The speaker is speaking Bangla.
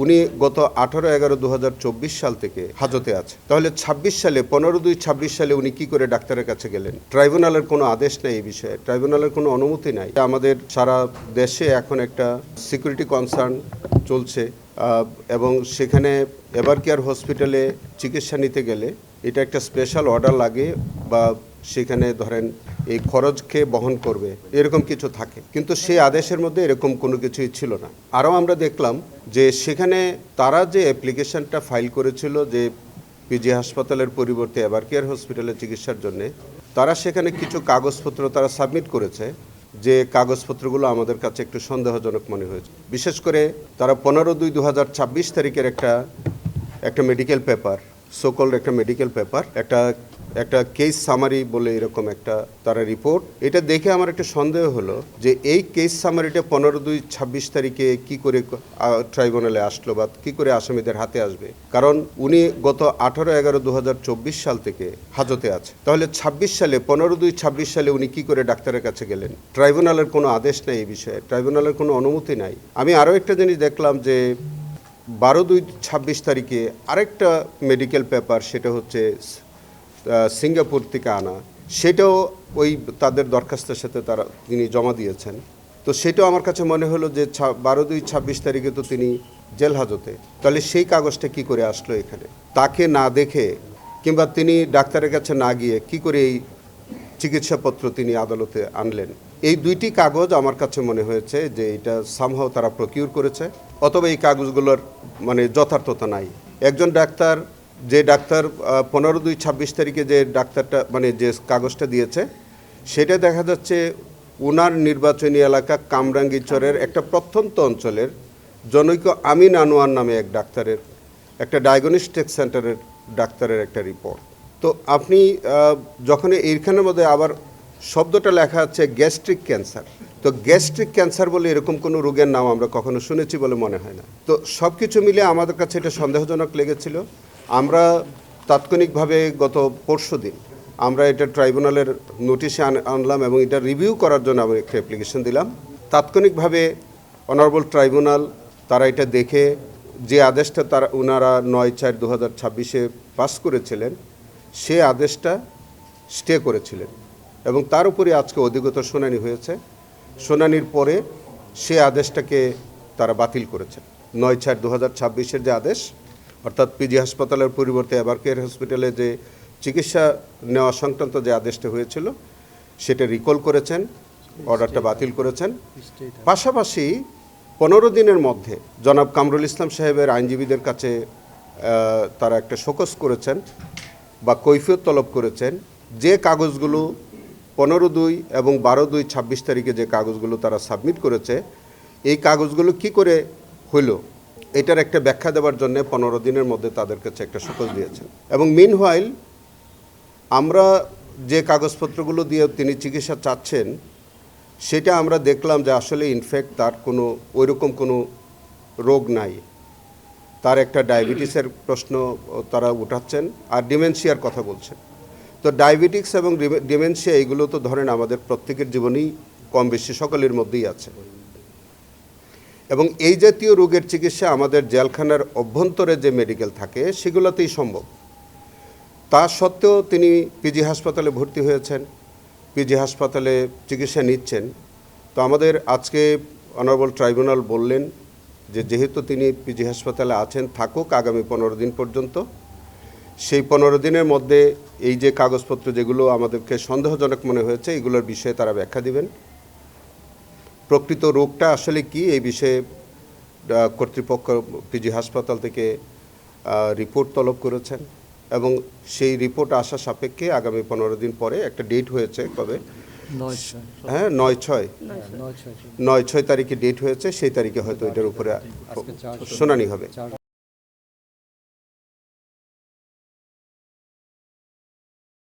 উনি গত 18/11/2024 সাল থেকে হাজতে আছে। তাহলে 26 সালে 15/2/26 সালে উনি কি করে ডাক্তারের কাছে গেলেন? ট্রাইব্যুনালের কোনো আদেশ নেই এই বিষয়ে, ট্রাইব্যুনালের কোনো অনুমতি নাই। আমাদের সারা দেশে এখন একটা সিকিউরিটি কনসার্ন চলছে এবং সেখানে এভারকেয়ার হসপিটালে চিকিৎসা নিতে গেলে এটা একটা স্পেশাল অর্ডার লাগে বা সেখানে ধরেন এই খরচকে বহন করবে এরকম কিছু থাকে, কিন্তু সেই আদেশের মধ্যে এরকম কোনো কিছুই ছিল না। আরও আমরা দেখলাম যে সেখানে তারা যে অ্যাপ্লিকেশনটা ফাইল করেছিল যে পিজি হাসপাতালের পরিবর্তে এভারকেয়ার হসপিটালে চিকিৎসার জন্যে, তারা সেখানে কিছু কাগজপত্র তারা সাবমিট করেছে, যে কাগজপত্রগুলো আমাদের কাছে একটু সন্দেহজনক মনে হয়েছে। বিশেষ করে তারা 15/2/2026 তারিখের একটা মেডিকেল পেপার, সোকল্ড একটা মেডিকেল পেপার, একটা কেস সামারি বলে এরকম একটা তারা রিপোর্ট, এটা দেখে আমার একটা সন্দেহ হলো যে এই কেস সামারিটা 15/2/26 তারিখে কি করে ট্রাইব্যুনালে আসলো বা কি করে আসামিদের হাতে আসবে, কারণ উনি গত 18/11/2024 সাল থেকে হাজতে আছে। তাহলে 26 সালে 15/2/26 সালে উনি কি করে ডাক্তারের কাছে গেলেন? ট্রাইব্যুনালের কোনো আদেশ নেই এই বিষয়ে, ট্রাইব্যুনালের কোনো অনুমতি নাই। আমি আরও একটা জিনিস দেখলাম যে 12/2/26 তারিখে আরেকটা মেডিকেল পেপার, সেটা হচ্ছে সিঙ্গাপুর থেকে আনা, সেটাও ওই তাদের দরখাস্তের সাথে তিনি জমা দিয়েছেন। তো সেটাও আমার কাছে মনে হলো যে 12/2/26 তারিখে তো তিনি জেল হাজতে, তাহলে সেই কাগজটা কি করে আসলো এখানে? তাকে না দেখে কিংবা তিনি ডাক্তারের কাছে না গিয়ে কি করে এই চিকিৎসাপত্র তিনি আদালতে আনলেন? এই দুইটি কাগজ আমার কাছে মনে হয়েছে যে এটা সামহাও তারা প্রকিউর করেছে, অথবা এই কাগজগুলোর মানে যথার্থতা নাই। একজন ডাক্তার, যে ডাক্তার 15/2/26 তারিখে যে ডাক্তারটা মানে যে কাগজটা দিয়েছে, সেটা দেখা যাচ্ছে উনার নির্বাচনী এলাকা কামরাঙ্গীচরের একটা প্রত্যন্ত অঞ্চলের জনৈক আমিন আনোয়ার নামে এক ডাক্তারের, একটা ডায়াগনস্টিক সেন্টারের ডাক্তারের একটা রিপোর্ট। তো আপনি যখন এইখানের মধ্যে আবার শব্দটা লেখা আছে গ্যাস্ট্রিক ক্যান্সার, তো গ্যাস্ট্রিক ক্যান্সার বলে এরকম কোনো রোগের নাম আমরা কখনো শুনেছি বলে মনে হয় না। তো সব কিছু মিলে আমাদের কাছে এটা সন্দেহজনক লেগেছিল। আমরা তাৎক্ষণিকভাবে গত পরশুদিন আমরা এটা ট্রাইব্যুনালের নোটিশে আনলাম এবং এটা রিভিউ করার জন্য আমরা একটা অ্যাপ্লিকেশন দিলাম। তাৎক্ষণিকভাবে অনারেবল ট্রাইব্যুনাল তারা এটা দেখে যে আদেশটা ওনারা 9/4/2026 পাস করেছিলেন, সে আদেশটা স্টে করেছিলেন এবং তার উপরে আজকে অধিকতর শুনানি হয়েছে। শুনানির পরে সে আদেশটাকে তারা বাতিল করেছেন। 9/4/2026 যে আদেশ, অর্থাৎ পিজি হাসপাতালের পরিবর্তে এভারকেয়ার হসপিটালে যে চিকিৎসা নেওয়া সংক্রান্ত যে আদেশটা হয়েছিল সেটা রিকল করেছেন, অর্ডারটা বাতিল করেছেন। পাশাপাশি 15 দিনের মধ্যে জনাব কামরুল ইসলাম সাহেবের আইনজীবীদের কাছে তারা একটা শোকজ করেছেন বা কৈফিয়ত তলব করেছেন, যে কাগজগুলো 15/2 এবং 12/2/26 তারিখে যে কাগজগুলো তারা সাবমিট করেছে, এই কাগজগুলো কি করে হইল এটার একটা ব্যাখ্যা দেওয়ার জন্য 15 দিনের মধ্যে তাদের কাছে একটা শোকজ দিয়েছেন। এবং মিনহোয়াইল আমরা যে কাগজপত্রগুলো দিয়ে তিনি চিকিৎসা চাচ্ছেন, সেটা আমরা দেখলাম যে আসলে ইনফ্যাক্ট তার কোনো ওইরকম কোনো রোগ নাই। তার একটা ডায়াবেটিসের প্রশ্ন তারা উঠাচ্ছেন আর ডিমেনশিয়ার কথা বলছেন। তো ডায়াবেটিক্স এবং ডিমেনশিয়া এগুলো তো ধরেন আমাদের প্রত্যেকের জীবনেই কম বেশি সকলের মধ্যেই আছে, এবং এই জাতীয় রোগের চিকিৎসা আমাদের জেলখানার অভ্যন্তরে যে মেডিকেল থাকে সেগুলোতেই সম্ভব। তা সত্ত্বেও তিনি পিজি হাসপাতালে ভর্তি হয়েছেন, পিজি হাসপাতালে চিকিৎসা নিচ্ছেন। তো আমাদের আজকে অনারেবল ট্রাইব্যুনাল বললেন যে যেহেতু তিনি পিজি হাসপাতালে আছেন, থাকুক আগামী 15 দিন পর্যন্ত। সেই 15 দিনের মধ্যে এই যে কাগজপত্র যেগুলো আমাদেরকে সন্দেহজনক মনে হয়েছে এগুলোর বিষয়ে তারা ব্যাখ্যা দিবেন। প্রকৃত রোগটা আসলে কি এই বিষয়ে কর্তৃপক্ষ পিজি হাসপাতাল থেকে রিপোর্ট তলব করেছেন এবং সেই রিপোর্ট আসা সাপেক্ষে আগামী 15 দিন পরে একটা ডেট হয়েছে, কবে? 9/6 তারিখে ডেট হয়েছে, সেই তারিখে হয়তো এটার উপরে শুনানি হবে।